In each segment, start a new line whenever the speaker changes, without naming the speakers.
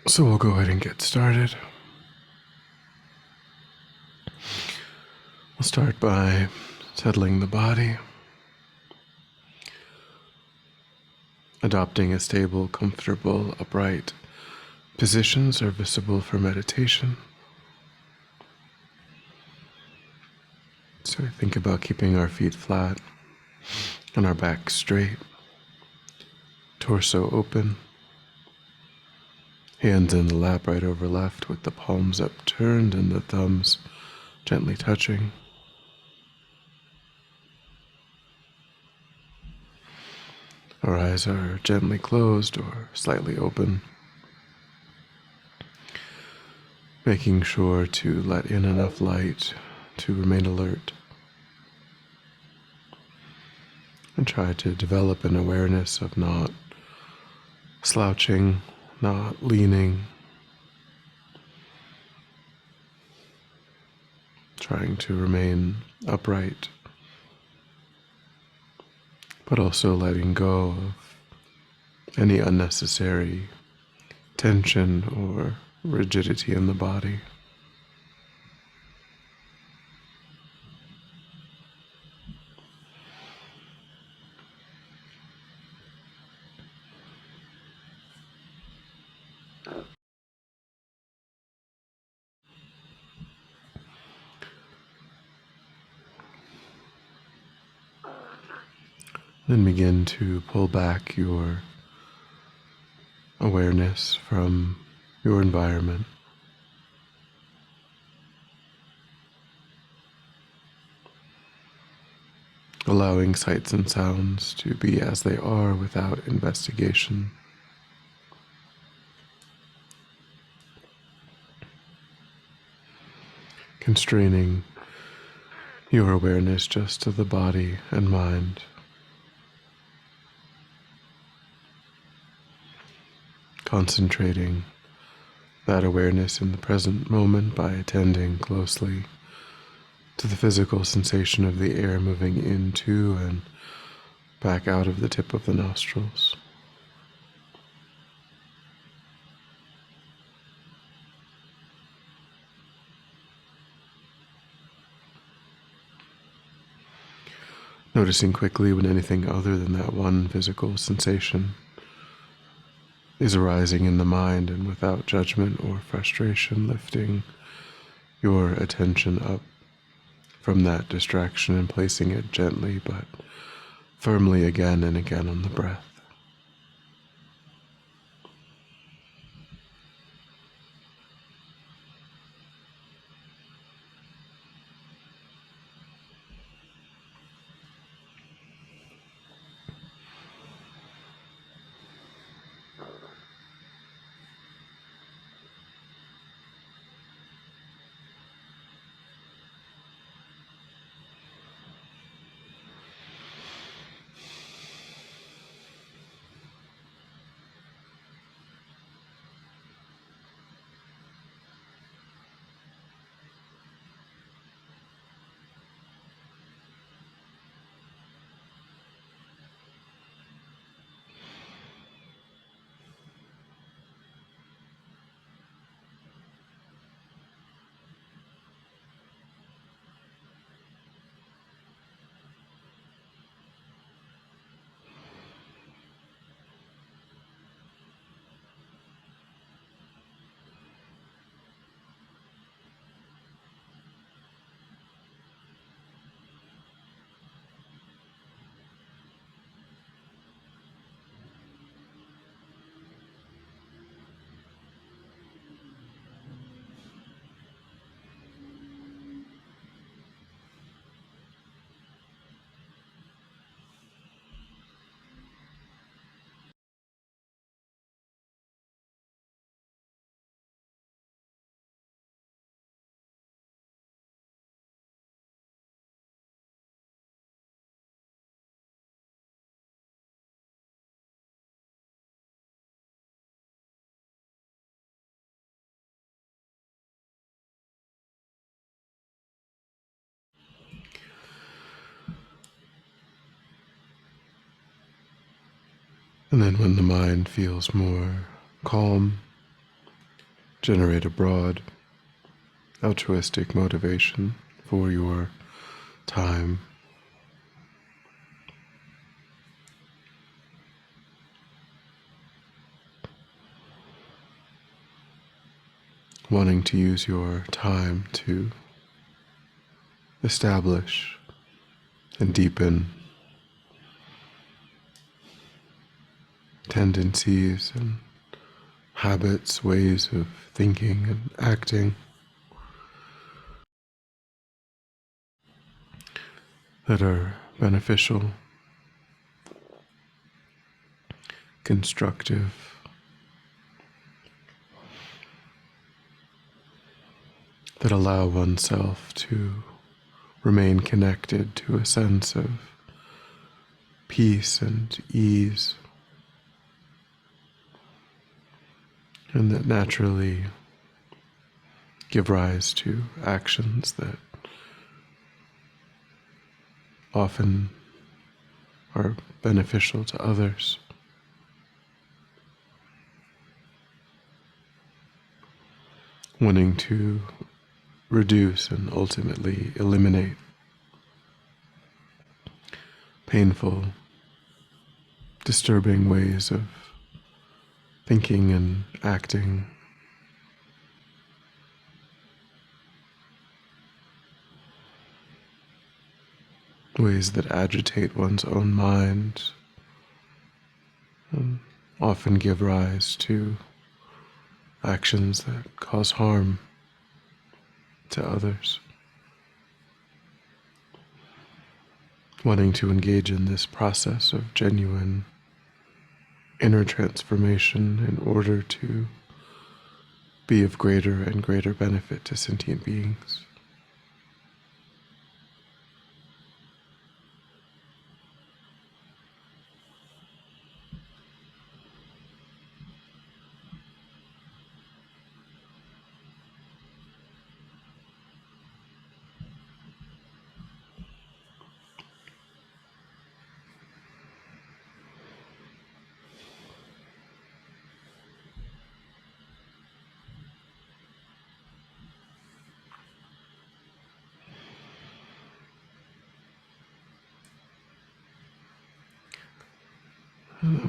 So we'll go ahead and get started. We'll start by settling the body, adopting a stable, comfortable, upright position serviceable for meditation. So think about keeping our feet flat and our back straight, torso open, hands in the lap right over left with the palms upturned and the thumbs gently touching. Our eyes are gently closed or slightly open, making sure to let in enough light to remain alert and try to develop an awareness of not slouching, not leaning, trying to remain upright, but also letting go of any unnecessary tension or rigidity in the body. Then begin to pull back your awareness from your environment. Allowing sights and sounds to be as they are without investigation. Constraining your awareness just to the body and mind. Concentrating that awareness in the present moment by attending closely to the physical sensation of the air moving into and back out of the tip of the nostrils. Noticing quickly when anything other than that one physical sensation is arising in the mind, and without judgment or frustration, lifting your attention up from that distraction and placing it gently but firmly again and again on the breath. And then when the mind feels more calm, generate a broad, altruistic motivation for your time. Wanting to use your time to establish and deepen tendencies and habits, ways of thinking and acting that are beneficial, constructive, that allow oneself to remain connected to a sense of peace and ease, and that naturally give rise to actions that often are beneficial to others. Wanting to reduce and ultimately eliminate painful, disturbing ways of thinking and acting, ways that agitate one's own mind and often give rise to actions that cause harm to others. Wanting to engage in this process of genuine inner transformation in order to be of greater and greater benefit to sentient beings.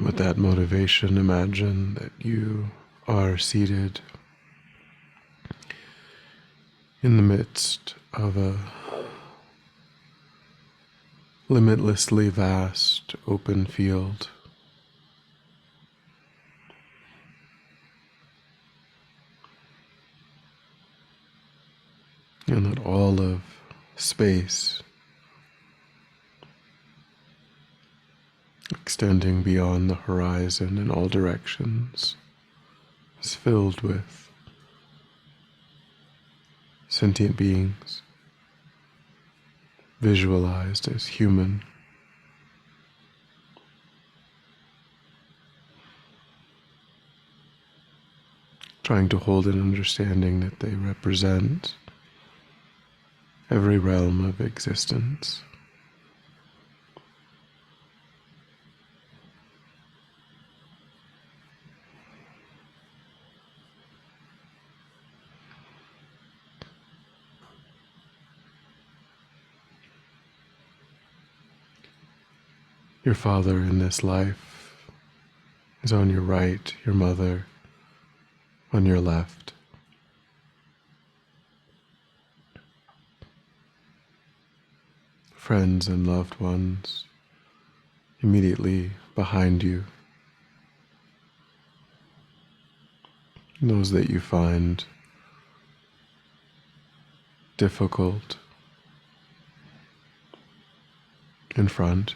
With that motivation, imagine that you are seated in the midst of a limitlessly vast open field. And that all of space, extending beyond the horizon in all directions, is filled with sentient beings, visualized as human, trying to hold an understanding that they represent every realm of existence. Your father in this life is on your right, your mother on your left. Friends and loved ones immediately behind you. Those that you find difficult in front,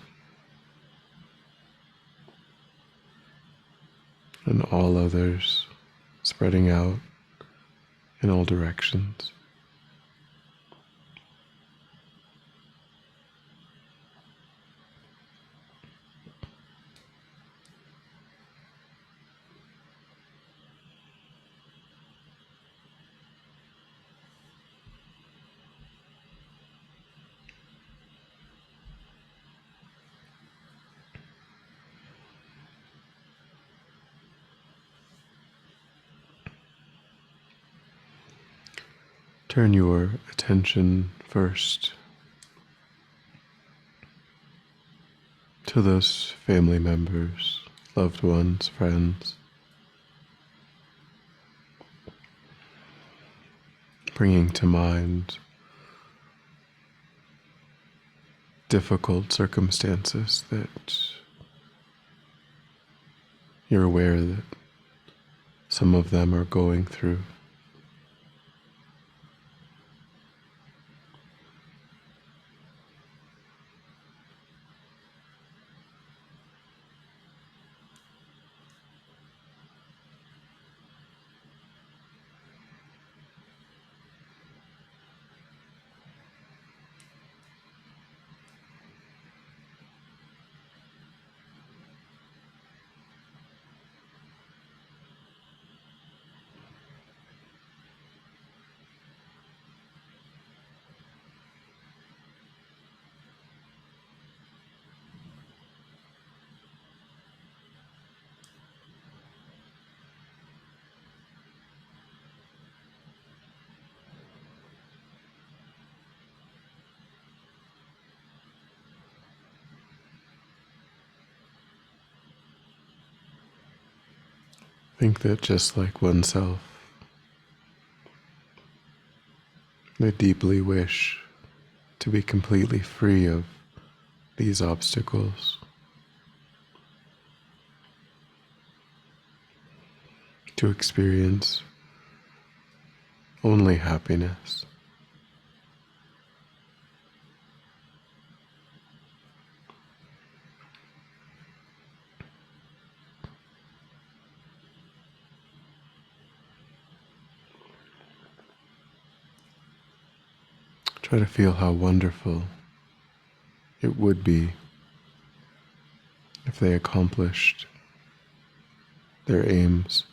and all others spreading out in all directions. turn your attention first to those family members, loved ones, friends, bringing to mind difficult circumstances that you're aware that some of them are going through. Think that just like oneself, they deeply wish to be completely free of these obstacles, to experience only happiness. Try to feel how wonderful it would be if they accomplished their aims.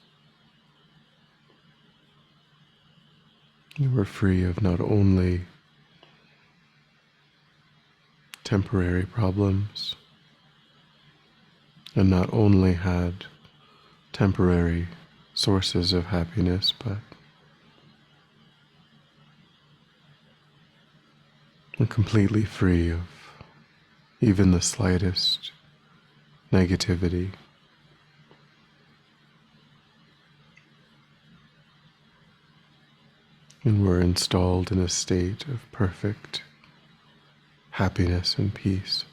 You were free of not only temporary problems, and not only had temporary sources of happiness, but were completely free of even the slightest negativity. And were installed in a state of perfect happiness and peace.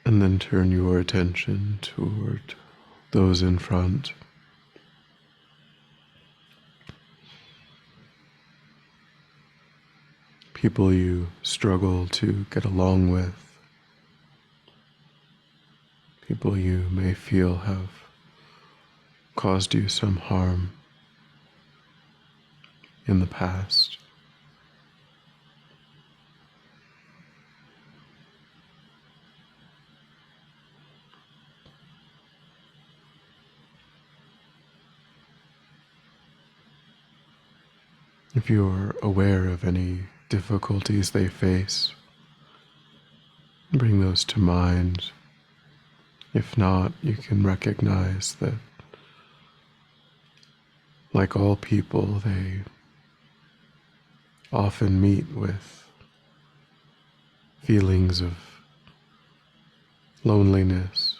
And then turn your attention toward those in front. People you struggle to get along with. People you may feel have caused you some harm in the past. If you're aware of any difficulties they face, bring those to mind. If not, you can recognize that like all people, they often meet with feelings of loneliness,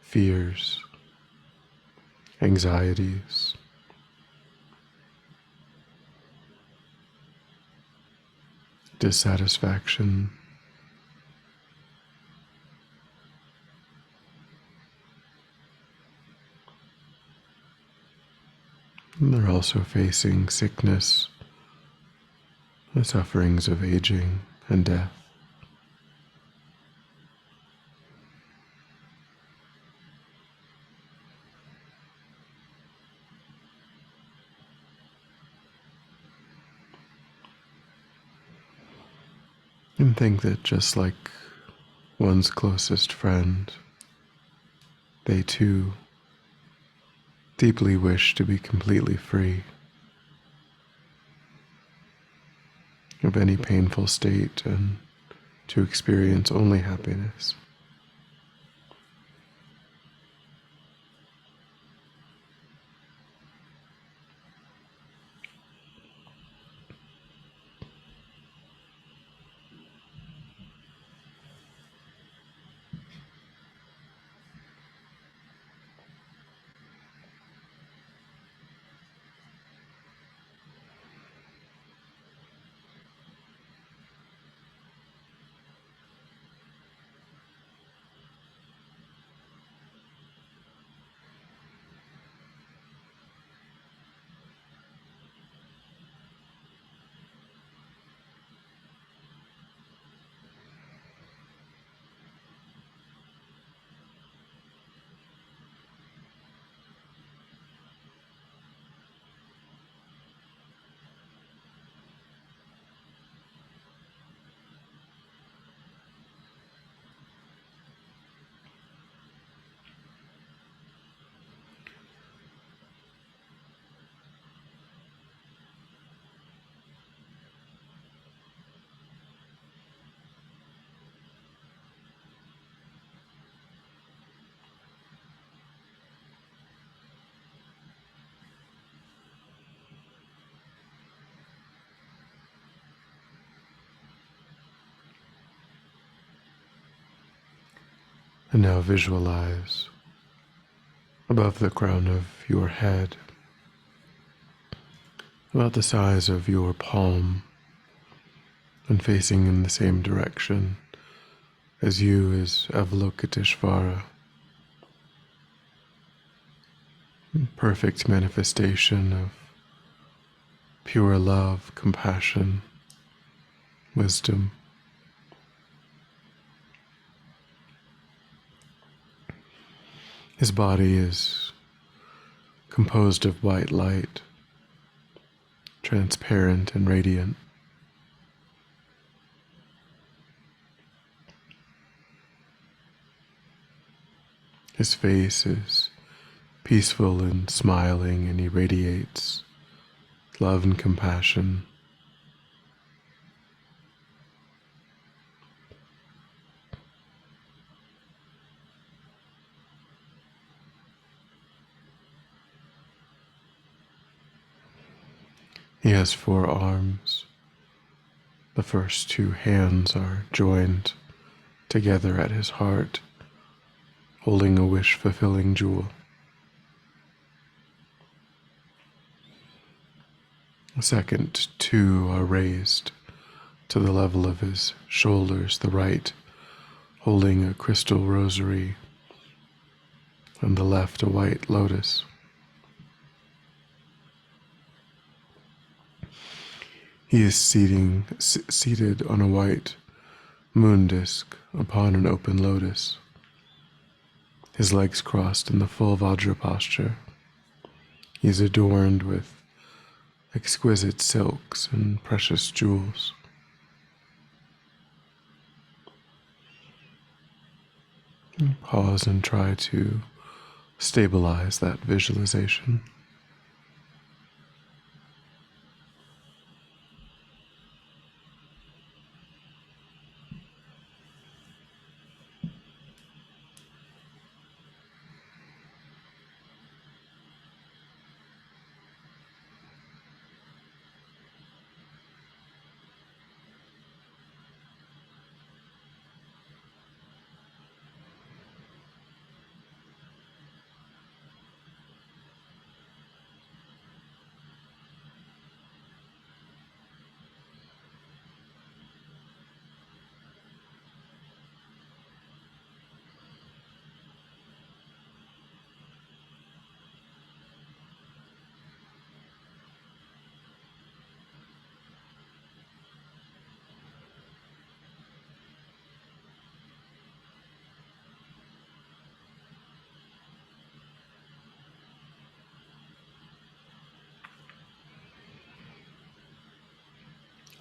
fears, anxieties, dissatisfaction. And they're also facing sickness, the sufferings of aging and death. And think that just like one's closest friend, they too deeply wish to be completely free of any painful state and to experience only happiness. And now visualize above the crown of your head, about the size of your palm and facing in the same direction as you is Avalokiteshvara, perfect manifestation of pure love, compassion, wisdom. His body is composed of white light, transparent and radiant. His face is peaceful and smiling, and he radiates love and compassion. He has 4 arms. The first 2 hands are joined together at his heart, holding a wish-fulfilling jewel. The second 2 are raised to the level of his shoulders, the right holding a crystal rosary and the left a white lotus. He is seated on a white moon disk upon an open lotus, his legs crossed in the full Vajra posture. He is adorned with exquisite silks and precious jewels. Pause and try to stabilize that visualization.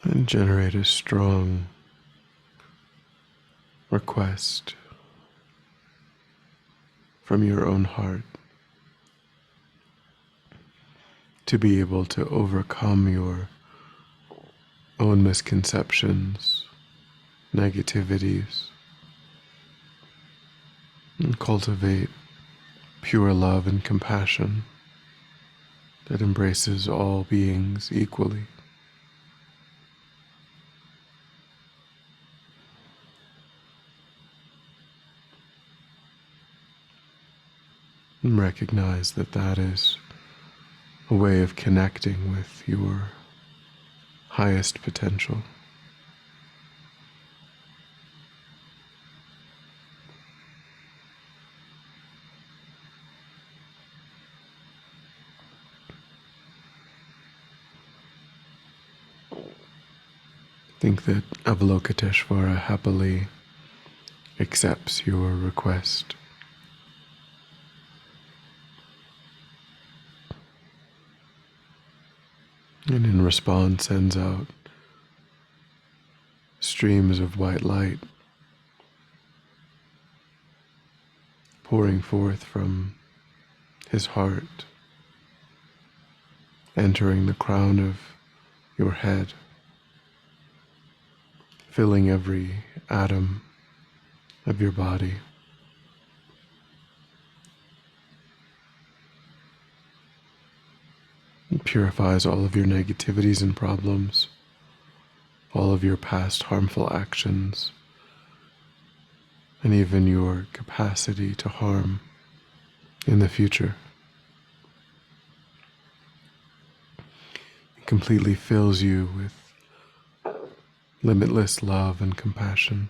and generate a strong request from your own heart to be able to overcome your own misconceptions, negativities, and cultivate pure love and compassion that embraces all beings equally. And recognize that that is a way of connecting with your highest potential. Think that Avalokiteshvara happily accepts your request. And in response sends out streams of white light pouring forth from his heart, entering the crown of your head, filling every atom of your body. It purifies all of your negativities and problems, all of your past harmful actions, and even your capacity to harm in the future. It completely fills you with limitless love and compassion.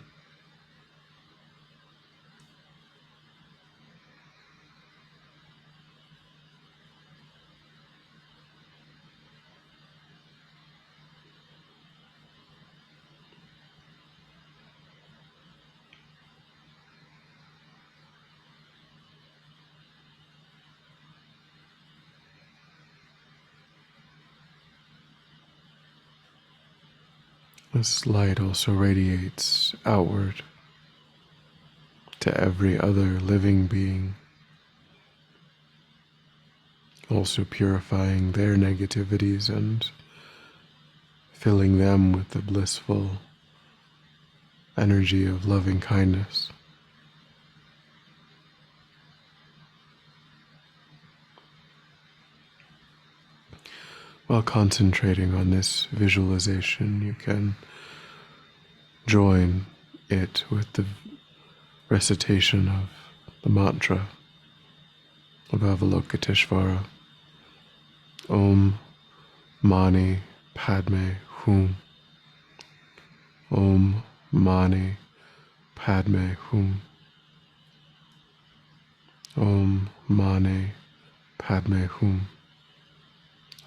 This light also radiates outward to every other living being, also purifying their negativities and filling them with the blissful energy of loving kindness. While concentrating on this visualization, you can join it with the recitation of the mantra of Avalokiteshvara. Om Mani Padme Hum. Om Mani Padme Hum. Om Mani Padme Hum.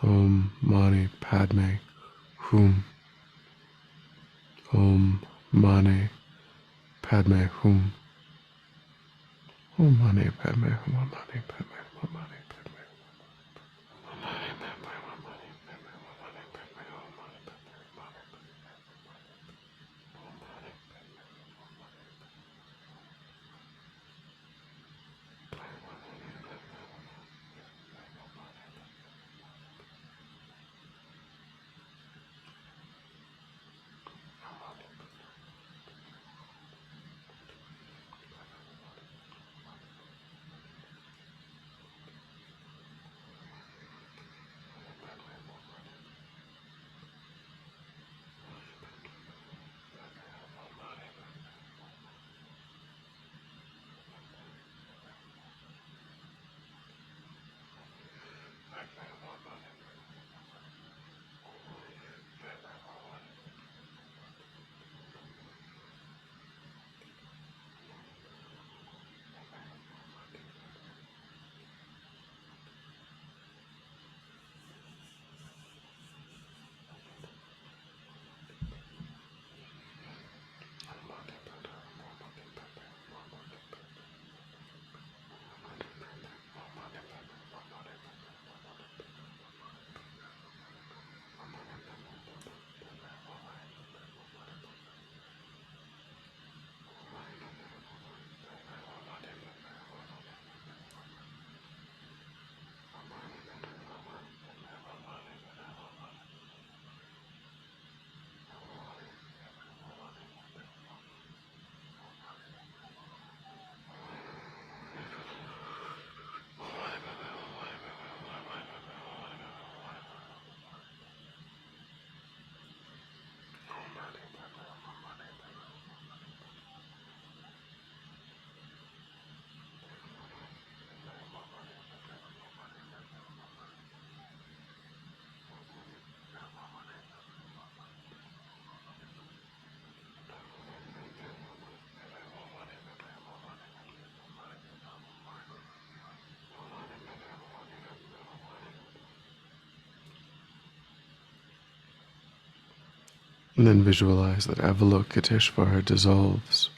Om Mani Padme Hum. Om Mani Padme Hum. Om Mani Padme Hum. Om Mani Padme Hum. Om Mani Padme Hum. And then visualize that Avalokiteshvara dissolves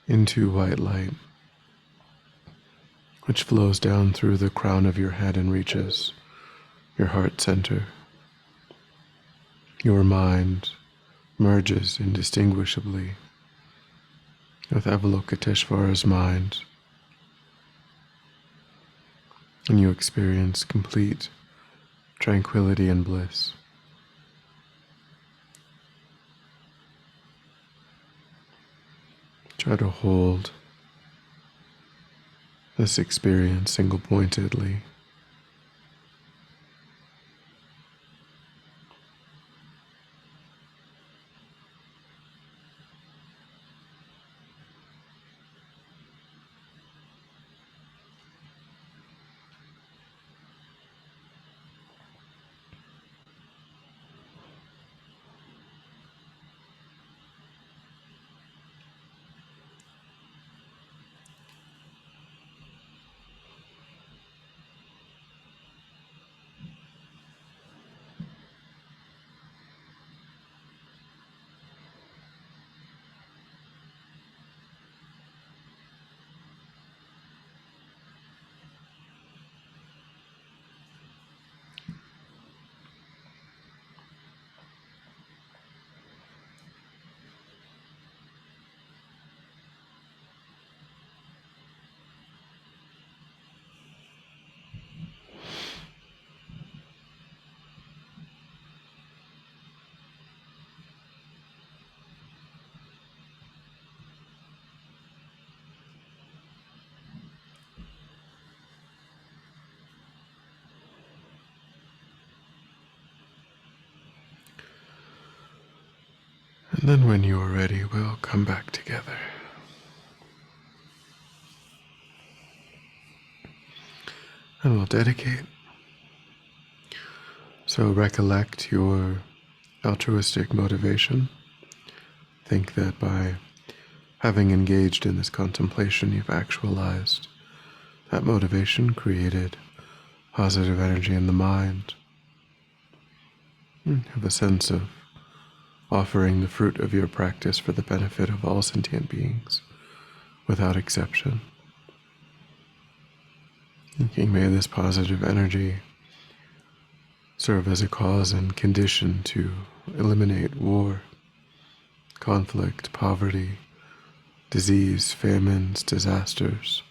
into white light, which flows down through the crown of your head and reaches your heart center. Your mind merges indistinguishably with Avalokiteshvara's mind, and you experience complete tranquility and bliss. Try to hold this experience single-pointedly. And then when you are ready, we'll come back together. And we'll dedicate. So recollect your altruistic motivation. Think that by having engaged in this contemplation, you've actualized that motivation, created positive energy in the mind. Have a sense of offering the fruit of your practice for the benefit of all sentient beings, without exception. Thinking, may this positive energy serve as a cause and condition to eliminate war, conflict, poverty, disease, famines, disasters,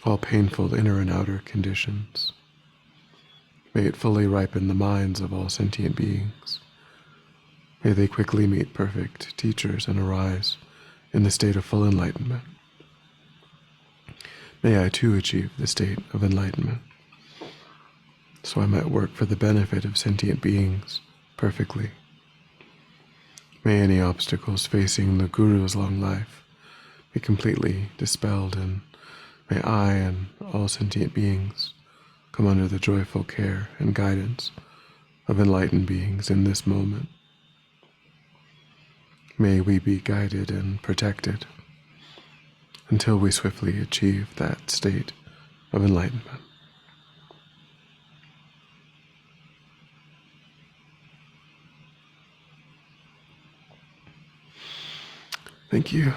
all painful inner and outer conditions. May it fully ripen the minds of all sentient beings. May they quickly meet perfect teachers and arise in the state of full enlightenment. May I too achieve the state of enlightenment, so I might work for the benefit of sentient beings perfectly. May any obstacles facing the Guru's long life be completely dispelled, and may I and all sentient beings come under the joyful care and guidance of enlightened beings in this moment. May we be guided and protected until we swiftly achieve that state of enlightenment. Thank you.